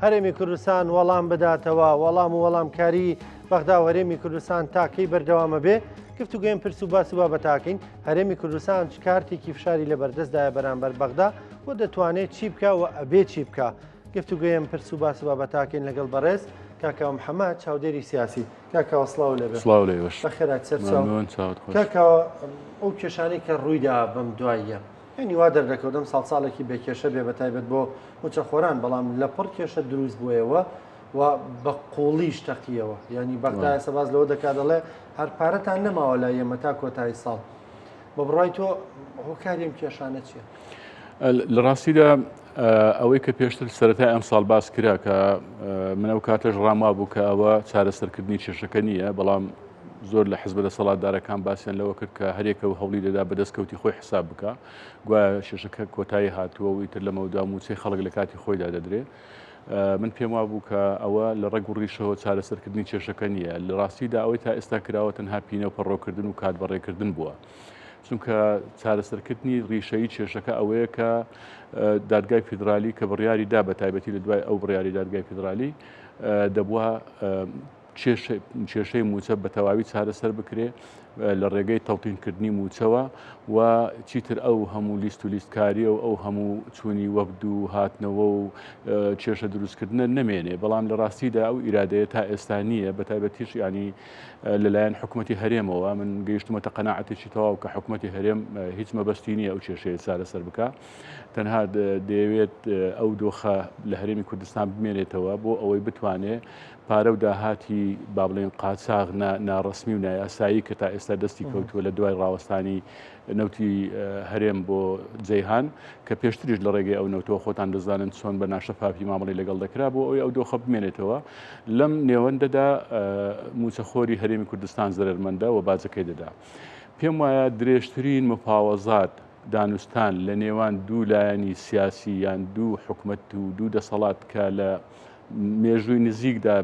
هەرێمی کوردستان وەڵام بداتەوە وەڵامکاری بەغدا و هەرێمی کوردستان تاکەی بەردەوامە بێ گفتوگوێم پرس و باسی وا بەتاکەین هەرێمی کوردستان چ کارتێکی فشاری لە بەردەستدایە بەرامبەر بەغدا بۆ دەتوانێت چی بکە و ئەبێ چی بکە گفتوگوێم پرس و باسی وا بەتاکەین لەگەڵ بەڕێز کاکاوە محەممەد چاودێری سیاسی کاکاوە سڵاو لەبێ سڵاو لێوەش بەخێرات سەر کاکاوە ئەو کێشانەی کە ڕوویدا بەم دواییە ینی وا دەردەکەوتم ساڵساڵێکی بێکێشە بێ بەتایبەت بۆ موچەخۆران بەڵام لە پڕ کێشە دروست بوویەوە و بە قوڵیش تەقیەوە ینی بەغدایە سەباز لەوە دەکا دەڵێ هەر پارەتان نەماوە لای ئێمە تا کۆتایی ساڵ بە بڕای تۆ هۆکاری ئەم کێشانە چییە؟ لە ڕاستیدا ئەوەی کە پێشتر سەرەتای ئەم ساڵ باس کرا کە من ئەو کاتەش ڕاما بوو کە ئەوە چارەسەرکردنی کێشەکە نییە بەڵام زۆر لە حزب دەسەڵاتدارەکان باسییان لەوە کرد کە هەرێکە و هەوڵی دەدا بەدەستکەوتی خۆی حساب بکە گوایە کێشەکە کۆتایی هاتووە و ئیتر لەمەودا موچەی خەڵک لە کاتی خۆیدا دەدرێت من پێم وا بوو کە ئەوە لە ڕێگ و ڕیشەوە چارەسەرکردنی کێشەکە نییە لە ڕاستیدا ئەوەی تا ئێستا کراوە تەنها پینە و پەڕۆکردن و کاتبەڕێکردن بووە چونکە چارەسەرکردنی ڕیشەی کێشەکە ئەوەیە کە دادگای فیدرالی کە بڕیاری دا بە تایبەتی لە دوای ئەو بڕیاری دادگای فیدرالی دەبووە کێشەی موچە بە تەواوی چارەسەر بکرێ لە ڕێگەی تەڵتینکردنی موچەوە و چیتر ئەو هەموو لیست و لیستکاریە و ئەو هەموو چوونی وەفد و هاتنەوە و کێشە دروستکردنە نەمێنێ بەڵام لە ڕاستیدا ئەو ئیرادەیە تا ئێستا نییە بە تایبەتیش ینی لەلایەن حکوومەتی هەرێمەوە من گەیشتمەتە قەناعەتێکی تەواو کە حکوومەتی هەرێم هیچ مەبەستی نییە ئەو کێشەیە چارەسەر بکە تەنها دەیەوێت ئەو دۆخە لە هەرێمی کوردستان بمێنێتەوە بۆ ئەوەی بتوانێت پارە و داهاتی با بڵێن قاچاغ ناڕسمی و نایاسایی کە تا ئێستا دەستی کەوتووە لە دوای ڕاوەستانی نەوتی هەرێم بۆ جەیهان کە پێشتریش لە ڕێگەی ئەو نەوتەوە خۆتان دەزانن چۆن بە ناشەفافی مامەڵی لەگەڵ دەکرا بۆ ئەوی ئەو دۆخە بمێنێتەوە لەم نێوەندەدا موچەخۆری هەرێمی کوردستان زەرمەندە و باجەکەی دەدا پێم وایە درێژترین مفاوەزات دانوستان لە نێوان دوو لایەنی سیاسی یان دوو حکومەت و دوو دەسەڵات کە لە مێژووی نزیکدا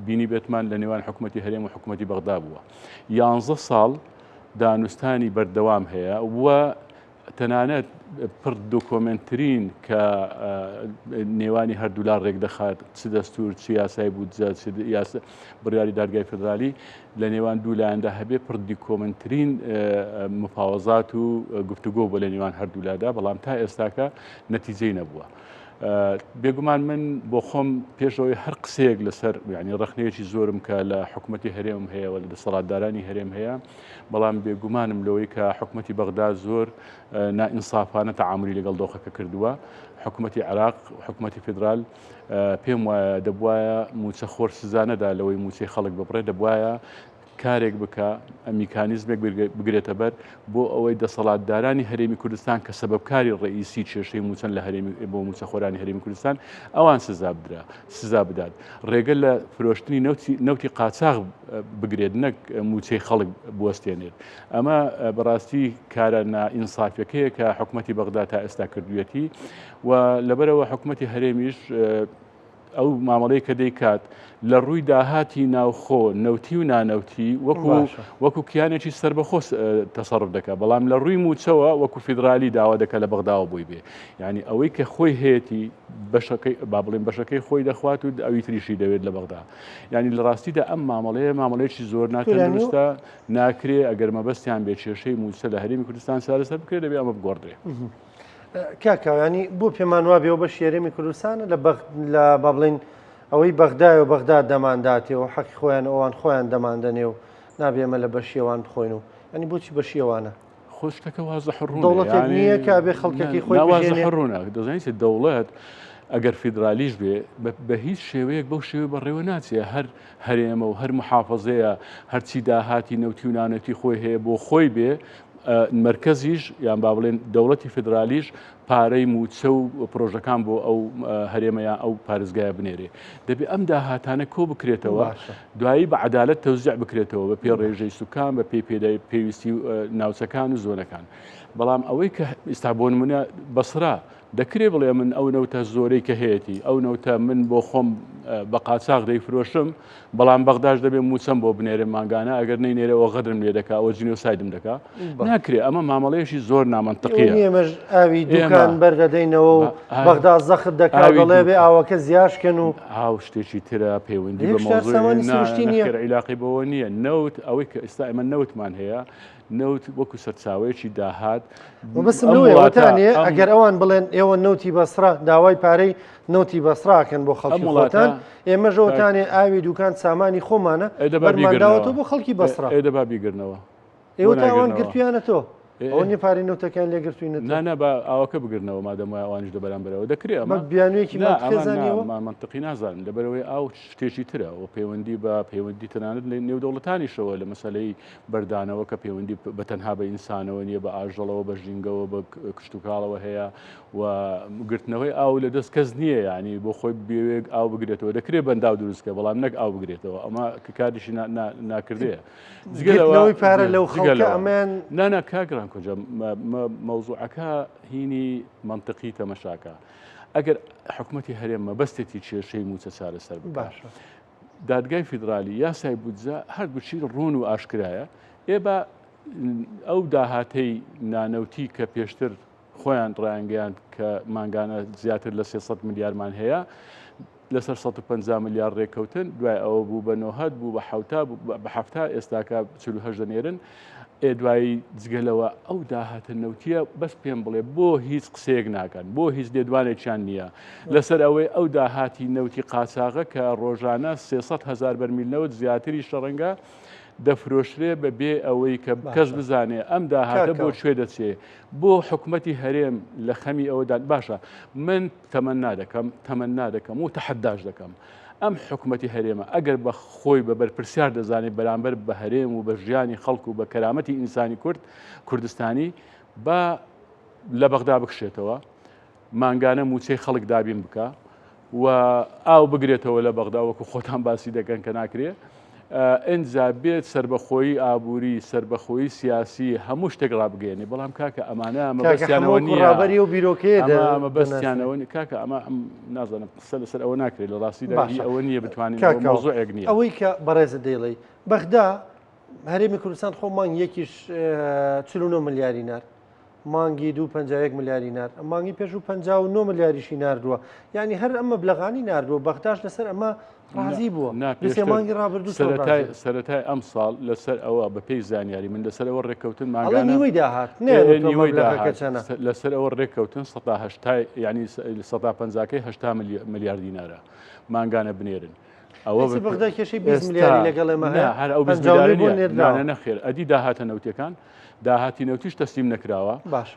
بینی بێتمان لە نێوان حکوومەتی هەرێم و حکوومەتی بەغدا بووە 11 ساڵ دانوستانی بەردەوام هەیە وە تەنانەت پڕ دۆکۆمنترین کە نێوانی هەردوولار ڕێک دەخات چ دەستور چ یاسای بودجە بڕیاری دادگای فیدرالی لە نێوان دوو لایەندا هەبێ پڕ دیکۆمنترین مفاوەزات و گفتوگۆ بۆ لە نێوان هەردوولادا بەڵام تا ئێستاکە نەتیجەی نەبووە بێگومان من بۆ خۆم پێشەوەی هەر قسەیەک لەسەر ینی ڕخنەیەکی زۆرم کە لە حکوومەتی هەرێم هەیە و لە دەسەڵاتدارانی هەرێم هەیە بەڵام بێگومانم لەوەی کە حکوومەتی بەغدا زۆر نائینسافانە تەعاملی لەگەڵ دۆخەکە کردووە حکوومەتی عێراق حکوومەتی فیدرال پێم وایە دەبوایە موچەخۆر سزانەدا لەوەی موچەی خەڵک ببڕێ دەبوایە کارێک بکە میکانیزمێک بگرێتە بەر بۆ ئەوەی دەسەڵاتدارانی هەرێمی کوردستان کە سەبەبکاری ڕئیسی کێشەی موچەن لە هەرێمی بۆ موچەخۆرانی هەرێمی کوردستان ئەوان سزا بدات ڕێگە لە فرۆشتنی نەوتی قاچاغ بگرێت نەک موچەی خەڵک بوەستێنێت ئەمە بەڕاستی کارە نائینسافیەکەیە کە حکوومەتی بەغدا تا ئێستا کردوێتی و لەبەرەوە حکوومەتی هەرێمیش ئەو مامەڵەی کە دەیکات لە ڕووی داهاتی ناوخۆ نەوتی و نانەوتی وەکو کیانێکی سربەخۆ تەسەڕف دەکات بەڵام لە ڕووی موچەوە وەکو فیدرالی داوا دەکات لە بەغداوە بووی بێ یعنی ئەوەی کە خۆی هەیەی با بڵێن بەشەکەی خۆی دەخوات و ئەوی تریشی دەوێت لە بەغدا یعنی لە ڕاستیدا ئەم مامەڵەیەکی زۆر ناتەندروستە ناکرێ ئەگەر مەبەستیان بێ کێشەی موچە لە هەرێمی کوردستان چارەسەر بکرێت دەبێت ئەمە بگۆڕدرێ کاکاوانی بۆ پێمان وا بێەوە بە شێرێمی کوردستانە لە با بڵێن ئەوەی بەغدای و بەغدا دەمانداتێەوە حەقی خۆیان ئەوان خۆیان دەماندنێ و نابێمە لە بەشیەوان بخۆین و ئەنی بۆچی بەشیەوانە خۆشتەکە وازە حڕوون دەوڵەتێک نییە کە بێ خەڵکەکەی خۆی وازە حڕوونە دەزانیت دەوڵەت ئەگەر فیدرالیش بێ بە هیچ شێوەیەک بەو شێوە بەڕێوە ناچێ هەر هەرێمە و هەر محافەزەیە هەرچی داهاتی نەوتی و نانەتی خۆی هەیە بۆ خۆی بێ مرکزیش یان با بڵێن دەوڵەتی فیدرالیش پارەی موچە و پرۆژەکان بۆ ئەو هەرێمەیان ئەو پارێزگایە بنێرێ دەبێت ئەم داهاتانە کۆ بکرێتەوە دوایی بە عەدالەت تەوزیع بکرێتەوە بە پێی ڕێژەی سوکان بە پێی پێویستی ناوچەکان و زۆنەکان بەڵام ئەوەی کە ئێستا بۆ نمونە بەسرا دەکرێ بڵێ من ئەو نەوتە زۆرەی کە هەیەی ئەو نەوتە من بۆ خۆم بە قاچاق دەیفرۆشم بەڵام بەغداش دەبێ موچەم بۆ بنێرە ماگانە ئەگەر نەینێرەوە غەدرم لێ دەکا ئەوە جینۆسایدم دەکا ناکرێ ئەمە مامەڵەیەشی زۆر نامەنتەقیە ئێمەش ئاوی دوکان بەردەدەینەوە و بەغدا زەخت دەکا دەڵێ بێ ئاوەکە زیاشکەن و ئاو شتێکی ترە پەیوەندی بە مۆزوعی عیلاقی بەوە نییە نەوت ئەوەی کە ئێستا ئێمە نەوتمان هەیە نەوت وەکو سەرچاوەیەکی داهات بەسم لەوەتانێ ئەگەر ئەوان بڵێن ئێوە نەوتی بەسرا داوای پارەی نەوتی بەسراکەن بۆ خەڵکی وڵاتان ئێمەش ئەوتانێ ئاوی دوکان سامانی خۆمانە بەرمانداوەتەوە بۆ خەڵکی بەسرا دەبا بیگرنەوە ئێوە تاوان گرتویانە تۆ ئەو نیە پارەی نەوتەکان لێگرتوینە نانە بە ئاوەکە بگرنەوە مادەمای ئەوانش دە بەرامبەرەوە دەکرێت ئەمە بیانوێکی منطقی نازانم لەبەرەوەی ئاو شتێکی ترە و پەیوەندی بە پەیوەندی تەنانەت لە نێودەوڵەتانیشەوە لە مەسەلەی بەردانەوە کە پەیوەندی بەتەنها بە ئینسانەوە نییە بە ئاژەڵەوە بە ژینگەوە بە کشت و کاڵەوە هەیە و گرتنەوەی ئاو لە دەست کەس نییە ینی بۆ خۆی بێوێک ئاو بگرێتەوە دەکرێت بەنداو دروستکە بەڵام نەک ئاو بگرێتەوە ئەمە کاریشی ناکردەیە جگەلەوەی پارە لەو خەڵکە ئەمان نانا کاگران کۆجا مەوزوعەکە هینی منطقی تەمەشاکە ئەگەر حکوومەتی هەرێم مەبەستێتی کێشەی موچە چارەسەر باشە دادگای فیدرالی یاسای بودجە هەردووچی ڕوون و ئاشکرایە ئێبە ئەو داهاتەی نانەوتی کە پێشتر خۆیان ڕایانگەیان کە ماگانە زیاتر لە 300 میلیارمان هەیە لەسەر 150 میلیار ڕێککەوتن دوای ئەوە بوو بە 9 بوو بە هەفتا ئێستاکە 48 دەنێرن دوایی جگەلەوە ئەو داهاتە نەوتیە بەس پێم بڵێ بۆ هیچ قسەیەک ناکەن بۆ هیچ لێدوانێکیان نییە لەسەر ئەوەی ئەو داهاتی نەوتی قاچاغە کە ڕۆژانە 300,000 بەرمیل نەوت زیاتری شەڕەنگە دەفرۆشرێ بەبێ ئەوەی کە کەس بزانێ ئەم داهاتە بۆ کوێ دەچێ بۆ حکوومەتی هەرێم لە خەمی ئەوەدان باشە من تەمەنا دەکەم و تەحەداش دەکەم ئەم حکوومەتی هەرێمە ئەگەر بە خۆی بە بەرپرسیار دەزانێت بەرامبەر بە هەرێم و بە ژیانی خەڵکو و بە کەرامەتی ئینسانی کوردستانی بە لە بەغدا بکشێتەوە ماگانە موچەی خەڵک دابین بکە و ئاو بگرێتەوە لە بەغدا وەکو خۆتان باسی دەکەن کە ناکرێت ئەنجا بێت سربەخۆیی ئابووری سربەخۆیی سیاسی هەموو شتێک ڕابگەێنێ بەڵام کاکە ئەمانە مەبەستیانەوە نیەڕابەری و بیرۆکێدا مەبەستیانەوە کاکە ئەمە نازانم قسە لەسەر ئەوە ناکرێت لە ڕاستیدا ئەوە نییە بتوانین مۆزوعێک نییە ئەوەی کە بەڕێزە دەیڵێ بەغدا هەرێمی کوردستان خۆ مانگ یەکیش 49 ملیاری نار مانگی 251 ملیاری نار مانگی پێش و 59 ملیاریشی ناردووە یعنی هەر ئەمە بلەغانی ناردووە بەغداش لەسەر ئەمە ڕازی بووە مانگی ڕابردوو سەرەتای ئەم ساڵ لەسەر ئەوە بە پێی زانیاری من لەسەر ئەوە ڕێککەوتن ماگانەوەی داهات لەسەر ئەوە ڕێککەوتن 180 ینی 150کەی 80 ملیار دینارە ماگانە بنێرن ئەوە بەغدا کێشەی 20 ملیاری لەگەڵ ئێمە هەر ئەو 20 ملیارە نەخێر ئەدی داهاتە نەوتەکان داهاتی نەوتیش تەسلیم نەکراوە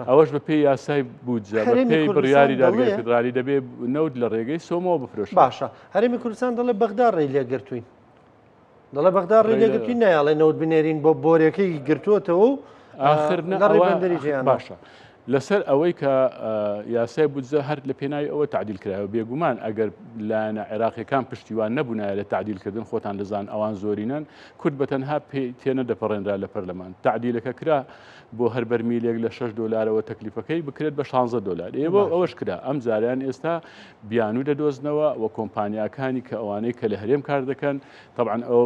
ئەوەش بە پێی یاسای بودجە بە پێی بڕیاری دادگای فیدرالی دەبێ نەوت لە ڕێگەی سۆمەوە بفرۆشێت باشە هەرێمی کوردستان دەڵێ بەغدا ڕێی لێگرتوین دەڵێ بەغدا ڕێی لێگرتوین نایاڵێ نەوت بنێرین بۆ بۆرەکەی گرتووەتەوە و آخر بەندەری جیان باشە لەسەر ئەوەی کە یاسای بودجە هەر لە پێناوی ئەوە تعدیل کرایەوە بێگومان ئەگەر لایەنە عێراقیەکان پشتیوان نەبوونایە لە تعدیلکردن خۆتان دەزان ئەوان زۆرینەن کورد بەتەنها تێنە دەپەڕێنرا لە پەرلەمان تعدیلەکە کرا بۆ هەر بەرمیلێک لە 6 دلارەوە تەکلیفەکەی بکرێت بە 16 دلار ئێوە ئەوەش کرا ئەم جاریان ئێستا بیانوو دەدۆزنەوە و کۆمپانیاکانی کە ئەوانەی کە لە هەرێم کار دەکەن طبعا ئەوە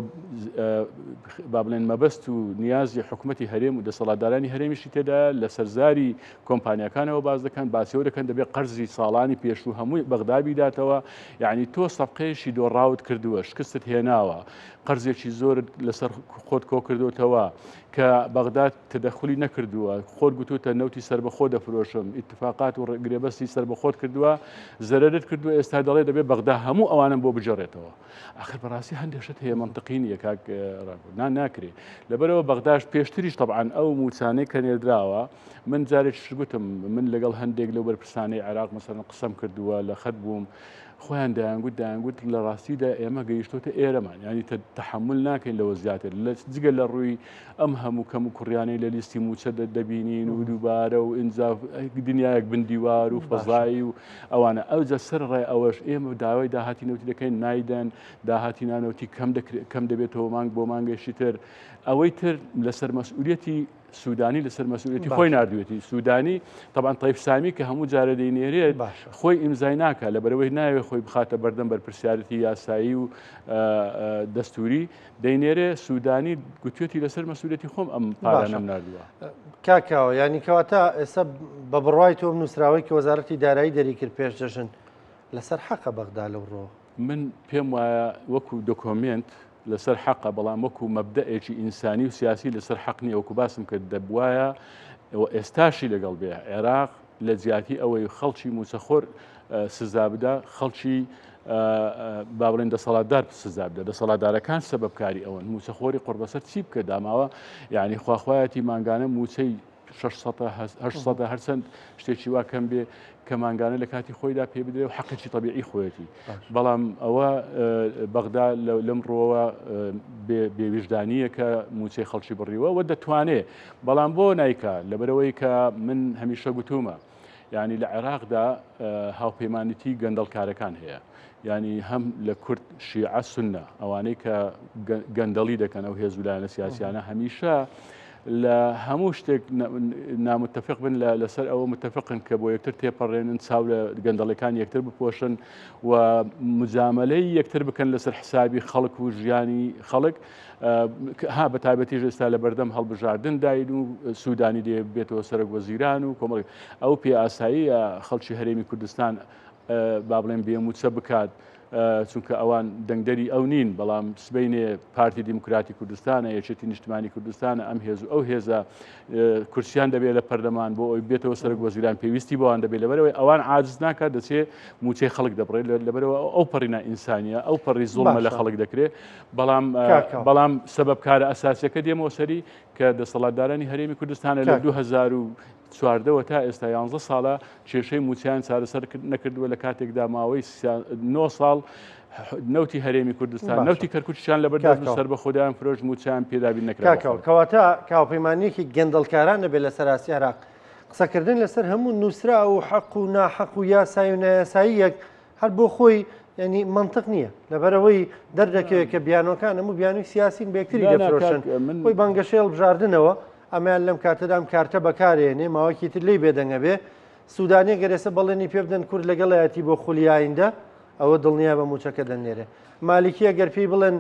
با بڵێن مەبەست و نیازی حکوومەتی هەرێم و دەسەڵاتدارانی هەرێمیشی تێدا لە سەرزاری کۆمپانیاکانەوە باز دەکەن باسیەوە دەکەن دەبێت قەرزی ساڵانی پێشوو هەمووی بەغدابی داتەوە یعنی تۆ سەبقەیەشی دۆڕاوت کردووە شکستت هێناوە قەرزێکی زۆر لەسەر خۆت کۆ کردوتەوە کە بەغداد تدەخلی نەکردووە خۆت گوتوتە نەوتی سربەخۆ دەفرۆشم ئیتفاقات و گرێبەستی سربەخۆت کردووە زەرت کردووە ئێستا دەڵێ دەبێت بەغدا هەموو ئەوانم بۆ بجێڕێتەوە آخر بەڕاستی هەندێشت هەیە منطقینیە کاک ناکرێت لەبەرەوە بەغداش پێشتریش طبعا ئەو موچانەی کە نێردراوە من جارێکیش گوتم من لەگەڵ هەندێک لەو بەرپرسانەی عێراق مەسەڵەن قسەم کردووە لە خەت بووم خۆیان دایانگوت لە ڕاستیدا ئێمە گەیشتۆتە ئێرەمان ینی تەحمل ناکەین لەوە زیاتر لە جگە لە ڕووی ئەم هەموو کەم و کوڕیانەی لە لیستی موچە دەبینین و دووبارە و ئینجا دنیایەک بندیوار و فەزایی و ئەوانە ئەوجە سەر ڕێ ئەوەش ئێمە داوای داهاتی نەوتی دەکەین نایدەن داهاتی نانەوتی کەم دەبێتەوە مانگ بۆ مانگەشی تر ئەوەی تر لەسەر مەسئولیەتی سوودانی لەسەر مەسئولیەتی خۆی نردوێتی سوودانی طبعا طیف سامی کە هەموو جارە دەینێرێت خۆی ئیمزای ناکە لەبەرەوەی ناوێت خۆی بخاتە بەردەم بەرپرسیارەتی یاسایی و دەستوری دەینێرێ سوودانی گوتوێتی لەسەر مەسئولیەتی خۆم ئەم پارانەم نردووە. کاکاوە ینی کەواتە ئێستا بە بڕوای تۆ نووسراوەی کە وەزارەتی دارایی دەریکرد پێش دەژن لەسەر حەقە بەغدا لەو ڕۆ من پێم وایە وەکو دۆکۆمنت لەسەر حەقە بەڵام وەکو مەبدەئێکی ئینسانی و سیاسی لەسەر حەق نییە وەکو باسم کرد دەبوایە ئێستاشی لەگەڵ بێ عێراق لە جیاتی ئەوەی خەڵکی موچەخۆر سزا بدە خەڵکی با بڵێن دەسەڵاتدار سزا بدە دەسەڵاتدارەکان سەبەبکاری ئەوەن موچەخۆری قوربەسەر چی بکە داماوە یعنی خواخوایەتی مانگانە موچەی 600 هەرچەند شتێکی وا کەم بێ کە مانگانە لە کاتی خۆیدا پێ بدرێ و حەقێکی طبیعی خۆیەتی بەڵام ئەوە بەغدا لەم ڕۆوە بێویژدانیە کە موچەی خەڵکی بڕیوە و دەتوانێت بەڵام بۆ نایکە لەبەرەوەی کە من هەمیشە گوتومە ینی لە عێراقدا هاوپەیمانیتی گەندەڵکارەکان هەیە ینی هەم لە کورد شیعە سونە ئەوانەی کە گەندەڵی دەکەن ئەو هێزولایەنە سیاسیانە هەمیشە لە هەموو شتێک نامتفق بن لەسەر ئەوە متفقن کە بۆ یەکتر تێپەڕێنن چاو لە گەندەڵەکان یەکتر بپۆشن و مجاملەی یەکتر بکەن لەسەر حسابی خەڵک و ژیانی خەڵک ها بە تایبەتیش ئێستا لە بەردەم هەڵبژاردن داین و سوودانی دێ بێتەوە سەرک وەزیران و کۆمەڵی ئەو پێ ئاساییە خەڵکی هەرێمی کوردستان با بڵێن بێموچە بکات چونکە ئەوان دەنگدەری ئەو نین بەڵام سبەینێ پارتی دیموکراتی کوردستانە یەکێتی نیشتمانی کوردستانە ئەم هێز و ئەو هێزە کورسیان دەبێت لە پەرلەمان بۆ ئەوی بێتەوە سەرک وەزیران پێویستی بۆوان دەبێت لەبەرەوەی ئەوان عاجز ناکات دەچێت موچەی خەڵک دەبڕێت لەبەرەوە ئەو پەڕینا ئینسانیە ئەو پەڕی زوڵمە لە خەڵک دەکرێت بەڵام سەبەبکارە ئەساسیەکە دێمەوە سەری کە دەسەڵاتدارانی هەرێمی کوردستانە لە 2014 تا ئێستا 11 ساڵە کێشەی موچیان چارەسەر نەکردووە لە کاتێکدا ماوەی 9 ساڵ نەوتی هەرێمی کوردستان نەوتی کەرکووکیان لەبەردەست سەر بە خۆدایان فرۆژ موچیان پێدابین نەکراوە کەواتە کاوپەیمانیەکی گەندەڵکاران دەبێت لەسەر ئاسی عێراق قسەکردن لەسەر هەموو نووسرا و حەق و ناحەق و یاسایی و نایاساییەک هەر بۆ خۆی ینی منطق نییە لەبەرەوەی دەردەکەوێت کە بیانەکان هەموو بیانوی سیاسین بەیەکتری دەفرۆشن خۆی بانگەشێڵ بژاردنەوە ئەمیان لەم کاتەدام کارتە بەکارێنێ ماوەکی تر لی بێدەنگە بێ سوودانیە گەرێسە بەڵێنی پێ بدەن کورد لەگەڵایەتی بۆ خولیایندە ئەوە دڵنیا بە موچەکە دەنێرێ مالیکیە گەر پێی بڵێن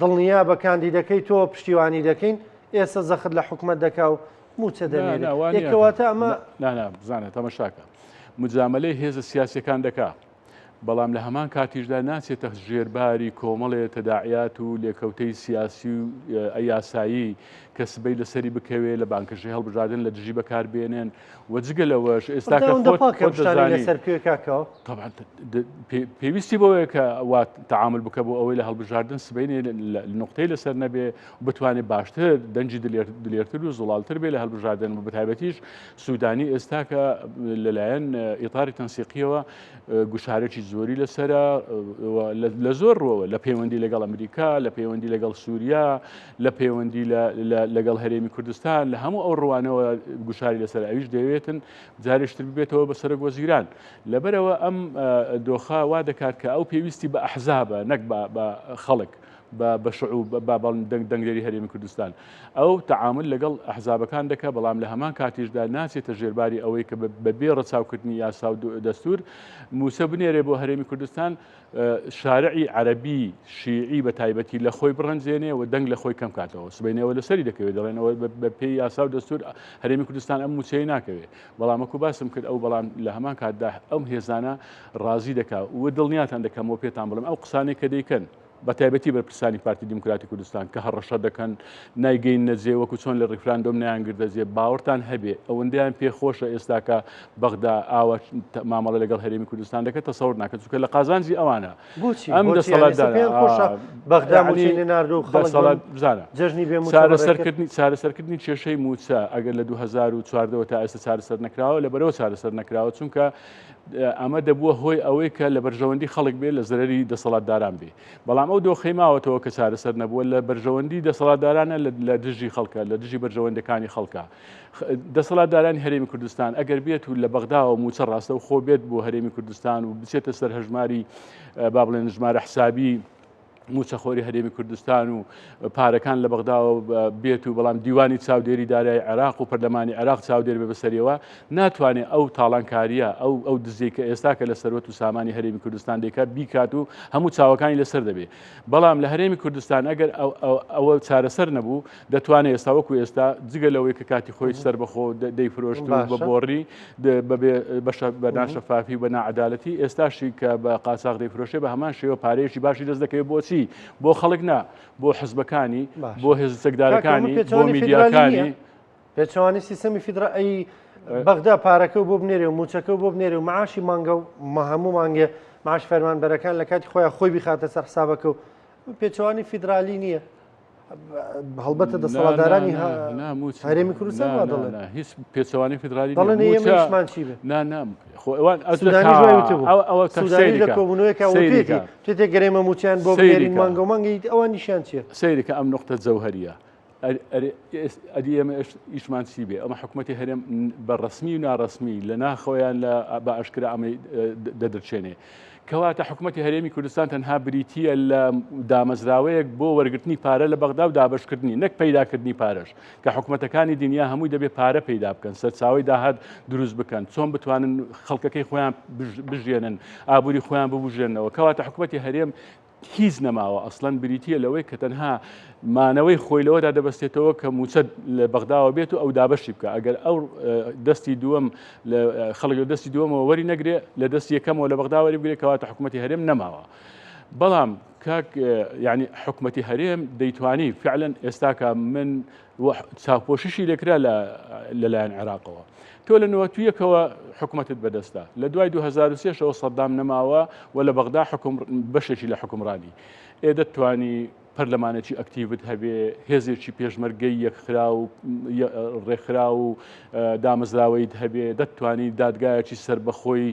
دڵنیا بە کاندیدەکەی تۆ پشتیوانی دەکەین ئێستا زەخت لە حکومەت دەکا و موچە دەنێرێتکەواتە ئەمە بزانێت تەمەشاکە مجاملەی هێزە سیاسەکان دەکا بەڵام لە هەمان کاتیشدا ناچێتە ژێرباری کۆمەڵێ تەداعیات و لێکەوتەی سیاسی و یاسایی کە سبەی لەسەری بکەوێ لە بانکەشەی هەڵبژاردن لە دژی بەکاربێنێن وەجگە لەوەش ئێستا پێویستی بۆیە کە تەعامل بکە بۆ ئەوەی لە هەڵبژاردن سبەینێ نقطەی لەسەر نەبێ بتوانێت باشتر دەنجی دلێرتر و زوڵالتر بێ لە هەڵبژاردن و بەتایبەتیش سوودانی ئێستا کە لەلایەن ئیطاری تەنسیقیەوە گوشارێکی زۆری لەسرە لە زۆر ڕۆوە لە پەیوەندی لەگەڵ ئەمریکا لە پەیوەندی لەگەڵ سووریا لە پەیوەندی لەگەڵ هەرێمی کوردستان لە هەموو ئەو ڕوانەوە گوشاری لەسەر ئەویش دەوێتن جارێشتر ببێتەوە بە سەرک وەزیران لەبەرەوە ئەم دۆخە وا دەکات کە ئەو پێویستی بە ئەحزابە نەک بە خەڵک بە شعوب دەنگدەری هەرێمی کوردستان ئەو تەعامل لەگەڵ ئەحزابەکان دەکە بەڵام لە هەمان کاتیشدا ناچێتە ژێرباری ئەوەی کە بەبێ ڕەچاوکردنی یاسا و دەستور موسە بنێرێ بۆ هەرێمی کوردستان شارعی عەرەبی شیعی بە تایبەتی لە خۆی بڕەنجێنێ و دەنگ لە خۆی کەم کاتەوە سبەینەوە لەسەری دەکەوێت دەڵێنەوە بە پێی یاسا و دەستور هەرێمی کوردستان ئەم موچەی ناکەوێت بەڵام وەکو باسم کرد ئەو بەڵام لە هەمان کاتدا ئەم هێزانە ڕازی دەکات و دڵنیاتان دەکەمەوە پێتان بڵم ئەو قسانەی کە دەیکەن بەتایبەتی بەرپرسانی پارتی دیموکراتی کوردستان کە هەڕەشە دەکەن نایگەین نەجێ وەکو چۆن لە ڕیفراندۆم نایانگردەجێ باوەڕتان هەبێ ئەوەندەیان پێخۆشە ئێستاکە بەغدا ئاوە مامەڵە لەگەڵ هەرێمی کوردستان دەکە تەسەوور ناکەن چونکە لە قازانجی ئەوانە ئەم چارەسەرکردنی کێشەی موچە ئەگەر لە 2014 تا ئێستا چارەسەر نەکراوە لەبەرەوە چارەسەر نەکراوە چونکە ئەمە دەبووە هۆی ئەوەی کە لە بەرژەوەندی خەڵک بێ لە زەرەری دەسەڵاتداران بێ بەڵام ئەو دۆخەی ماوەتەوە کە چارەسەر نەبووە لە بەرژەوەندی دەسەڵاتدارانە لە دژی خەڵکە لە دژی بەرژەوەندەکانی خەڵکە دەسەڵاتدارانی هەرێمی کوردستان ئەگەر بێت و لە بەغداوە موچە ڕاستە و خۆ بێت بۆ هەرێمی کوردستان و بچێتە سەر هەژماری با بڵێن ژمارە حسابی موچەخۆری هەرێمی کوردستان و پارەکان لە بەغداوە بێت و بەڵام دیوانی چاودێری دارایی عێراق و پەرلەمانی عێراق چاودێر بێ بەسەریەوە ناتوانێت ئەو تاڵانکاریە ئەو دزەی کە ئێستا کە لە سەرۆت و سامانی هەرێمی کوردستان دەیکات بیکات و هەموو چاوەکانی لەسەر دەبێت بەڵام لە هەرێمی کوردستان ئەگەر ئەوە چارەسەر نەبوو دەتوانێت ئێستا وەکو ئێستا جگە لەوەی کە کاتی خۆی سەر بەخۆ دەیفرۆشت و بە بۆڕی بە ناشەفافی و بە ناعەدالەتی ئێستاشی کە بە قاچاق دەیفرۆشێ بە هەمان شێوە پارەیەکی باشی دەست دەکەوێت بۆچی بۆ خەڵک نا بۆ حزبەکانی بۆ هێزە سەکدارەکانی بۆ میدیاکانی پێچوانی سیستەمی فیدراایی بەغدا پارەکە بۆ بنێرێ و موچەکە بۆ بنێرێ و معاشی مانگە و هەموو مانگێ معاش فەرمانبەرەکان لە کاتی خۆیان خۆی بخاتە سەر حسابەکە و پێچوانی فیدرالی نییە هەڵبەتە دەسەڵاتدارانی هەرێمی کوردستان وا دەڵێن هیچ پێچەوانی فیدرالی دەڵێن ئێمەشمان چی بێ نام ئەوان سودانی لە کۆبوونەوەیەکە وتێتی تێتێ گەرێمە موچیان بۆ بنێرین مانگە و مانگەی ئەوان نیشان چیە سەیرەکە ئەم نقطە جەوهەریە ئەدی ئێمە ئیشمان چی بێ ئەمە حکوومەتی هەرێم بە ڕسمی و ناڕسمی لە ناخۆیان لە بە ئاشکرا ئەمەی دەدرچێنێ کەواتە حکوومەتی هەرێمی کوردستان تەنها بریتیە لە دامەزراوەیەک بۆ وەرگرتنی پارە لە بەغدا و دابشکردنی نەک پەیداکردنی پارەش کە حکوومەتەکانی دنیا هەمووی دەبێت پارە پەیدا بکەن سەرچاوی داهات دروست بکەن چۆن بتوانن خەڵکەکەی خۆیان بژێنن ئابووری خۆیان ببژێنەوە کەواتە حکوومەتی هەرێم هیچ نەماوە ئەسڵەن بریتیە لەوەی کە تەنها مانەوەی خۆی لەوەدا دەبەستێتەوە کە موچە لە بەغداوە بێت و ئەو دابەشی بکە ئەگەر ئەو دەستی دووەم خەڵک دەستی دووەمەوە وەری نەگرێ لە دەستی یەکەمەوە لە بەغدا وەری بگرێت کەواتە حکوومەتی هەرێم نەماوە بەڵام کاک یعنی حکوومەتی هەرێم دەیتوانی فعلا ئێستاکە من چاوپۆشیشی لێکرا لەلایەن عێراقەوە تۆ لە نوەتویەکەوە حکوومەتت بەدەستە لە دوای 2023ەوە سەدام نەماوە و لە بەغدا بەشێکی لە حکومڕانی دەتوانی پەرلەمانێکی ئەکتیڤت هەبێ هێزێکی پێشمەرگەی یەکخرا و ڕێکخرا و دامەزراوەیت هەبێ دەتوانی دادگایەکی سربەخۆی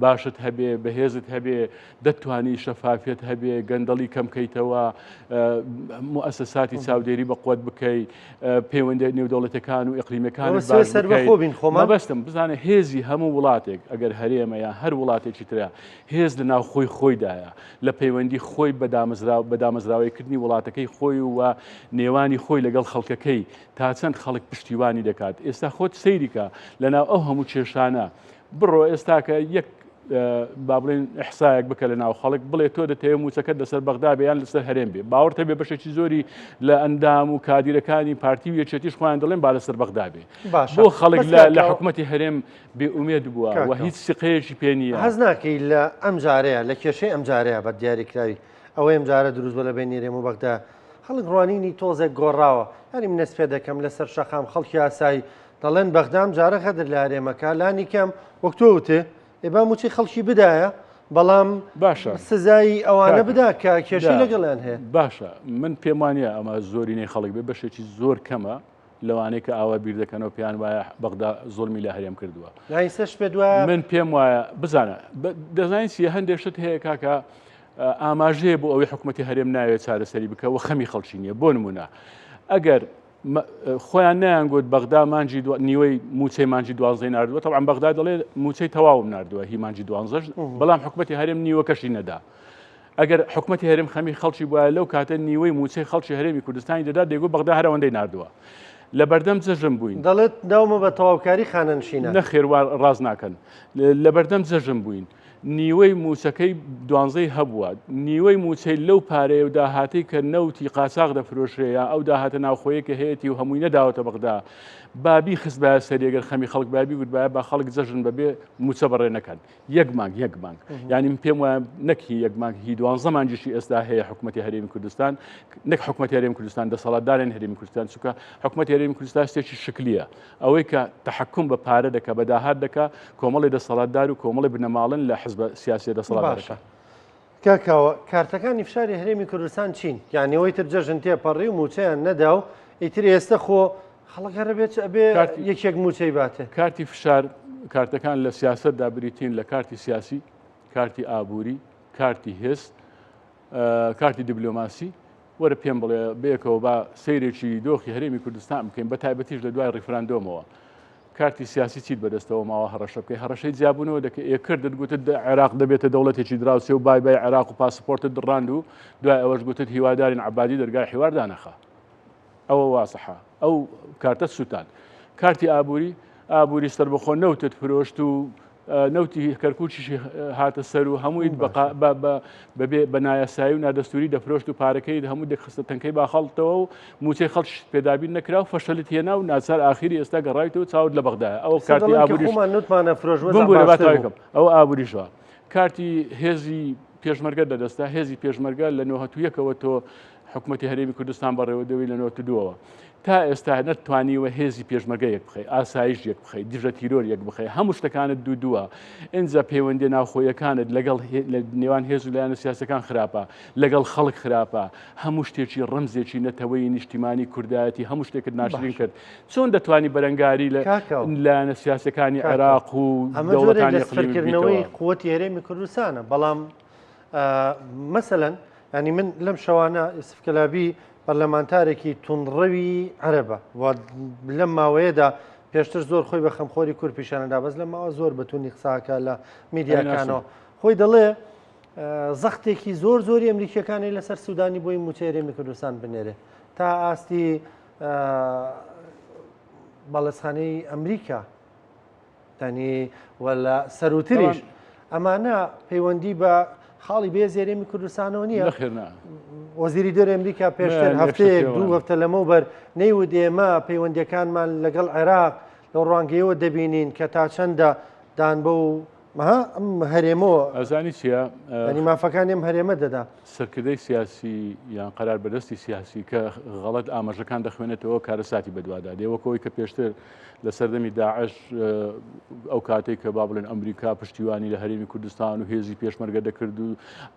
باشت هەبێ بەهێزت هەبێ دەتوانی شەفافیت هەبێ گەندەڵی کەمکەیتەوە موسساتی چاودێری بە قوت بکەیت پەیوەندی نێودەوڵەتەکان و ئیقلیمەکانی بەستم بزانێ هێزی هەموو وڵاتێک ئەگەر هەرێمە یان هەر وڵاتێکی ترە هێز لە ناو خۆی خۆیدایە لە پەیوەندی خۆی بەدامەزراوەیکردنی وڵاتەکەی خۆی و نێوانی خۆی لەگەڵ خەڵکەکەی تا چەند خەڵک پشتیوانی دەکات ئێستا خۆت سەیریکە لەناو ئەو هەموو کێشانە بڕۆ ئێستاکە یەک با بڵێن ئەحسایەک بکە لە ناو خەڵک بڵێ تۆ دەتەوێت موچەکەت لەسەر بەغدا بێ یان لەسەر هەرێم بێ باوەڕتە بێ بەشێکی زۆری لە ئەندام و کادیرەکانی پارتی و یەکێتیش خۆیان دەڵێن با لەسەر بەغدا بێ بۆ خەڵک لە حکوومەتی هەرێم بێئومێد بووە و هیچ سقەیەکی پێ نییە حەز ناکەی لە ئەم جارەیە لە کێشەی ئەم جارەیە بە دیاریکراوی ئەوەی ئەم جارە دروست بە لە بین هەرێم و بەغدا خەڵک ڕوانینی تۆزێک گۆڕاوە هەری منەس پێ دەکەم لەسەر شەقام خەڵکی ئاسایی دەڵێن بەغدام جارە خەدر لە هەرێمەکە لانی کەم وەکتۆ وتێ ئێبا موچی خەڵکی بدایە بەڵام باشە سزایی ئەوانە بدا کە کێشەی لەگەڵیان هەیە باشە من پێم وانە ئەمە زۆرینەی خەڵک بێ بەشێکی زۆر کەمە لەوانەیە کە ئاوا بیر دەکەنەوە پێیان وایە بەغدا زۆڵمی لە هەرێم کردووە لاینسەش پێ دوایە من پێم وایە بزانە دەزانین سیە هەندێک شت هەیە کاکە ئاماژەیە بۆ ئەوەی حکوومەتی هەرێم ناوێت چارەسەری بکە و خەمی خەڵکی نییە بۆ نمونە ئەگەر خۆیان نیانگوت بەغدا مانجی نیوەی موچەی مانجی دوازدەی نردووە تەوان بەغدا دەڵێ موچەی تەواوم نردووە هی مانجی دوانزەش بەڵام حکوومەتی هەرێم نیوەکەشی نەدا ئەگەر حکوومەتی هەرێم خەمی خەڵکی بووە لەو کاتە نیوەی موچەی خەڵکی هەرێمی کوردستانی دەدا دەیگوت بەغدا هەرەوەندەی نردووە لە بەردەم جەژم بووین دەڵێت داومە بە تەواوکاری خانەنشینە نەخێوار ڕاز ناکەن لە بەردەم جەژم بووین نیوەی موچەکەی دوانزەی هەبووە نیوەی موچەی لەو پارەیە و داهاتی کە نەوتی قاچاق دەفرۆشەیە ئەو داهاتە ناوخۆیە کە هەیەی و هەمووی نەداوەتە بەغدا بابی خست بە سەریەگەر خەمی خەڵک بابی گوت با خەڵک جەژن بەبێ موچە بەڕێ نەکەن یەک مانگ یعنی پێم وایە نەکی یەک مانگ هی دوانزە مانجیشی ئێستا هەیە حکوومەتی هەرێمی کوردستان نەک حکوومەتی هەرێمی کوردستان دەسەڵاتداران هەرێمی کوردستان چونکە حکوومەتی هەرێمی کوردستان شتێکی شکلیە ئەوەی کە تەحکم بە پارە دەکە بە داهات دەکا کۆمەڵی دەسەڵاتدار و کۆمەڵی بنەماڵن لە حزب سیاسی دەسەڵاتدارەکە کاکاوە کارتەکانی فشاری هەرێمی کوردستان چین یعنی ئەوەی تر جەژن تێپەڕی و موچەیان نەدا و ئیتر ئێستا خۆ خەڵکەرە بێت ئەبێ یەکێک موچەی باتێ کارتی فشار کارتەکان لە سیاستدا بریتین لە کارتی سیاسی کارتی ئابووری کارتی هێست کارتی دیبلۆماسی وەرە پێم بڵێ بێکەوە با سەیرێکی دۆخی هەرێمی کوردستان بکەین بە تایبەتیش لە دوای ڕیفراندۆمەوە کارتی سیاسی چیت بەدەستەوە ماوە هەڕەشە بکەی هەڕەشەی جیابوونەوە دەکەی ئێکردت گوتت عێراق دەبێتە دەوڵەتێکی دراوسێ و بای عێراق و پاسپۆرتت دڕاند و دوای ئەوەش گوتت هیوادارین عەبادی دەرگای حیوار دانەخا ئەوە واسەحە ئەو کارتە سووتان کارتی ئابووری سەربەخۆ نەوتت فرۆشت و نەوتی کەرکوچیشی هاتە سەر و هەمووی بە نایاسایی و نادەستوری دەفرۆشت و پارەکەی هەموو دەخستە تەنکەی باخەڵتەوە و موچەی خەڵک پێدابین نەکرا و فەشەلت هێنا و ناچار ئاخیری ئێستا گەڕایتەوە چاوت لە بەغدایە ئەو کارتی ئابووریشم ئەو ئابووریشە کارتی هێزی پێشمەرگە دەدەستا هێزی پێشمەرگە لە 1970ەوە تۆ حکوومەتی هەرێمی کوردستان بەڕێوەدەوی لە 1992ەوە تا ئێستا نەتوانیوە هێزی پێشمەرگە یەک بخەی ئاسایش یەک بخەی دژە تیرۆر یەک بخەی هەموو شتەکانت دووە ئینجا پەیوەندی ناوخۆیەکانت لەگەڵ نێوان هێز و لایەنە سیاسەکان خراپە لەگەڵ خەڵک خراپە هەموو شتێکی ڕەمزێکی نەتەوەی نیشتیمانی کوردایەتی هەموو شتێکت ناشرین کرد چۆن دەتوانی بەرەنگاری لایەنە سیاسەکانی عێراق و دەوڵەتانی سەرکردنەوەی قووەتی هەرێمی کوردستانە بەڵام مەسەلەن ینی من لەم شەوانە ئیسفکەلابی پەرلەمانتارێکی تونڕەوی عەرەبە لەم ماوەیەدا پێشتر زۆر خۆی بە خەمخۆری کورد پیشانەدا بەس لە ماوە زۆر بەتونی قساکە لە میدیاکانەوە خۆی دەڵێ زەختێکی زۆری ئەمریکیەکانی لەسەر سوودانی بۆی موچەی هەرێمی کوردستان بنێرێ تا ئاستی باڵەسخانەی ئەمریکا تەنی وەلا سەروتریش ئەمانە پەیوەندی بە خاڵی بێز هەرێمی کوردستانەوە نییە وەزیری دەرێ ئەمریکا پێشتر هەفتەیەک دوو هەفتە لەمەوبەر نەیوت ئێمە پەیوەندیەکانمان لەگەڵ عێراق لە ڕوانگەیەوە دەبینین کە تا چەندە دان بە و ئەم هەرێمەوە ئەزانی چییە؟ ئەنی مافەکانی ئەم هەرێمە دەدا سەرکردەی سیاسی یان قەرار بەدەستی سیاسی کە غەڵەت ئاماژەکان دەخوێنێتەوە کارەساتی بەدوادا دێوەکەوەی کە پێشتر لە سەردەمی داعش ئەو کاتێک کە با بڵێن ئەمریکا پشتیوانی لە هەرێمی کوردستان و هێزی پێشمەرگە دەکرد و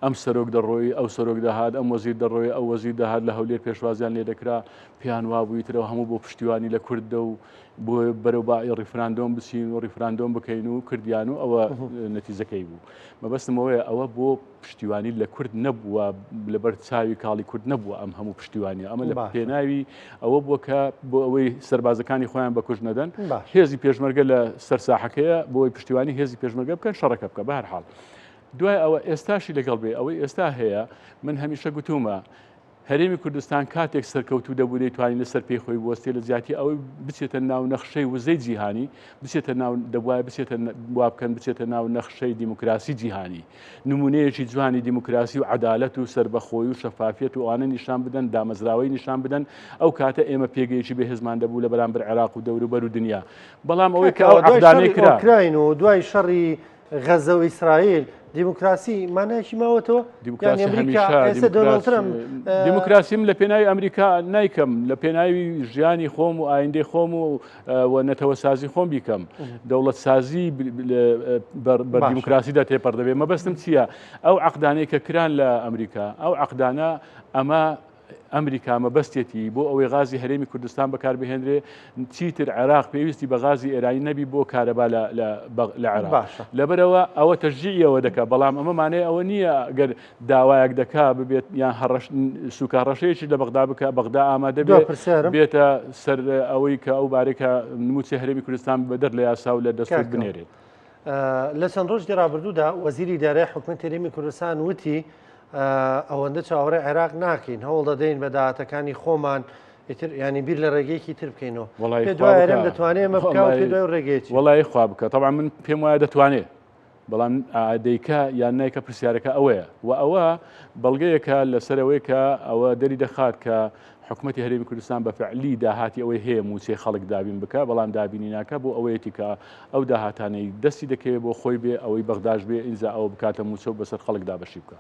ئەم سەرۆک دەڕۆی ئەو سەرۆک داهات ئەم وەزیر دەڕۆی ئەو وەزیر داهات لە هەولێر پێشوازیان لێ دەکرا پێیان وابوویترەوە هەموو بۆ پشتیوانی لە کوردە و بۆ بەرەو باعی ڕیفراندۆم بچین و ڕیفراندۆم بکەین و کردیان و ئەوە نەتیجەکەی بوو مەبەستمەوەیە ئەوە بۆ پشتیوانی لە کورد نەبووە لەبەر چاوی کاڵی کورد نەبووە ئەم هەموو پشتیوانی ئەمە لە پێناوی ئەوە بووە کە بۆ ئەوەی سەربازەکانی خۆیان بەکوژ نەدەن هێزی پێشمەرگە لە سەرساحەکەیە بۆی پشتیوانی هێزی پێشمەرگە بکەن شەڕەکە بکە بە هەر حاڵ دوای ئەوە ئێستاشی لەگەڵ بێ ئەوەی ئێستا هەیە من هەمیشە گوتومە هەرێمی کوردستان کاتێک سەرکەوتوو دەبوو دەیتوانین لەسەر پێی خۆی بوەستێ لە زیاتی ئەوەی بچێتە ناو نەخشەی وزەی جیهانی بچێتە ناو دەبواە بچێتە وا بکەن بچێتە ناو نەخشەی دیموکراسی جیهانی نمونەیەکی جوانی دیموکراسی و عەدالەت و سربەخۆی و شەفافیەت و ئەوانە نیشان بدەن دامەزراوەی نیشان بدەن ئەو کاتە ئێمە پێگەیەکی بەهێزمان دەبوو لە بەرامبەر عێراق و دەوروبەر و دنیا بەڵام ئەوەی کە ئەو عەقدانەی کراین و دوای شەڕی غەزە و ئیسرائیل دیموکراسی مانایکی ماوەتەوە دیموکراسیم لە پێناوی ئەمریکا نایکەم لە پێناوی ژیانی خۆم و ئایندەی خۆم و نەتەوە سازی خۆم بیکەم دەوڵەت سازی بە دیموکراسیدا تێپەر دەبێت مەبەستم چییە ئەو عەقدانەی کە کران لە ئەمریکا ئەو عەقدانە ئەمە ئەمریکا مەبەستێتی بۆ ئەوەی غازی هەرێمی کوردستان بەکاربهێنرێ چیتر عێراق پێویستی بە غازی ئێرانی نەبی بۆ کارەبا لە عێراق لەبەرەوە ئەوە تەشجیعیەوە دەکا بەڵام ئەمە مانەیە ئەوە نییە ئەگەر داوایەک دەکا ببێت یان سوکارڕەشەیەکی لە بەغدا بکە بەغدا ئامادە بێتە سەر ئەوەی کە ئەو بارێکە نموچەی هەرێمی کوردستان بەدەر لە یاسا و لە دەستور بنێرێت لە چەند ڕۆژی ڕابردوودا وەزیری دارایی حکوومەتی هەرێمی کوردستان وتی ئەوەندە چاوەڕێی عێراق ناکەین هەوڵ دەدەین بە داهاتەکانی خۆمان ینی بیر لە ڕێگەیەکی تر بکەینەوە پێ دوای هەرێم دەتوانێت ئەمە بکە پێ دوای ڕێگەیەکی وەڵای خوا بکە تەبعا من پێم وایە دەتوانێت بەڵام ئادەیکە یان نایکە پرسیارەکە ئەوەیە و ئەوە بەڵگەیەکە لەسەرەوەی کە ئەوە دەری دەخات کە حکوومەتی هەرێمی کوردستان بە فعلی داهاتی ئەوەی هەیە موچەی خەڵک دابین بکە بەڵام دابینی ناکە بۆ ئەوەیەتی کە ئەو داهاتانەی دەستی دەکەوێت بۆ خۆی بێ ئەوەی بەغداش بێ ئینجا ئەوە بکاتە موچە و بەسەر خەڵکدا بەشی بکە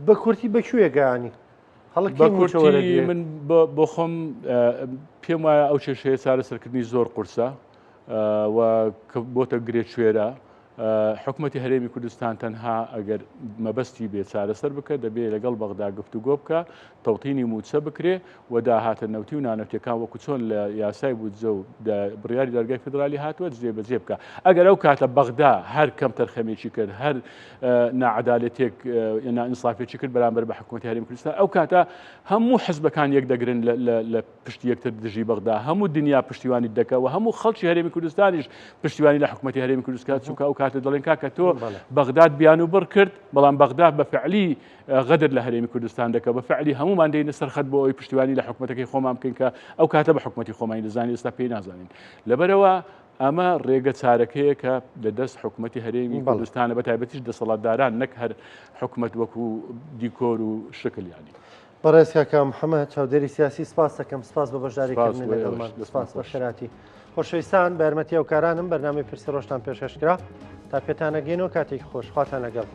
بە کورتی بەکوێ گەیانی بەکورتی من بۆ خۆم پێم وایە ئەو کێشەیە چارەسەرکردنی زۆر قورسە و بۆتە گرێ کوێرە حکوومەتی هەرێمی کوردستان تەنها ئەگەر مەبەستی بێ چارەسەر بکە دەبێت لەگەڵ بەغدا گفتوگۆ بکە تەوتینی موچە بکرێ و داهاتە نەوتی و نانەوتەکان وەکو چۆن لە یاسای بودجە و بڕیاری دەرگای فدرالی هاتووە جێبەجێ بکە ئەگەر ئەو کاتە بەغدا هەر کەم تەرخەمێکی کرد هەر نەعەدالەتێک ئینسافێکی کرد بەرامبەر بە حکوومەتی هەرێمی کوردستان ئەو کاتە هەموو حزبەکان یەک دەگرن لە پشتی یەکتر دژی بەغدا هەموو دنیا پشتیوانی دەکەوە هەموو خەڵکی هەرێمی کوردستانیش پشتیوانی لە حکوومەتی هەرێمی کوردستان چونکە ئەو کاتە دەڵێن کاکە تۆ بەغداد بیان و بڕ کرد بەڵام بەغدا بە فعلی غەدر لە هەرێمی کوردستان دەکە بە فعلی هەمومان دێنە سەرخەت بۆ ئەوی پشتیوانی لە حکوومەتەکەی خۆمان بکەین کە ئەو کاتە بە حکوومەتی خۆمانی دەزانین ئێستا پێی نازانین لەبەرەوە ئەمە ڕێگە چارەکەیە کە لەدەست حکوومەتی هەرێمی کوردستانە بە تایبەتیش دەسەڵاتداران نەک هەر حکوومەت وەکو دیکۆر و شکلیانی بەڕێز کاکە محەممەد چاودێری سیاسی سپاس دەکەم سپاس بە بەشداریکردن لەگەڵمان سپاس بە خێراتی خۆشەویستان بە یارمەتی ئەو کارانم بەرنامەی پرسی ڕۆژتان پێشکەشکرا تا پێتانەگەینەوە کاتێکی خۆش خواتان لەگەڵ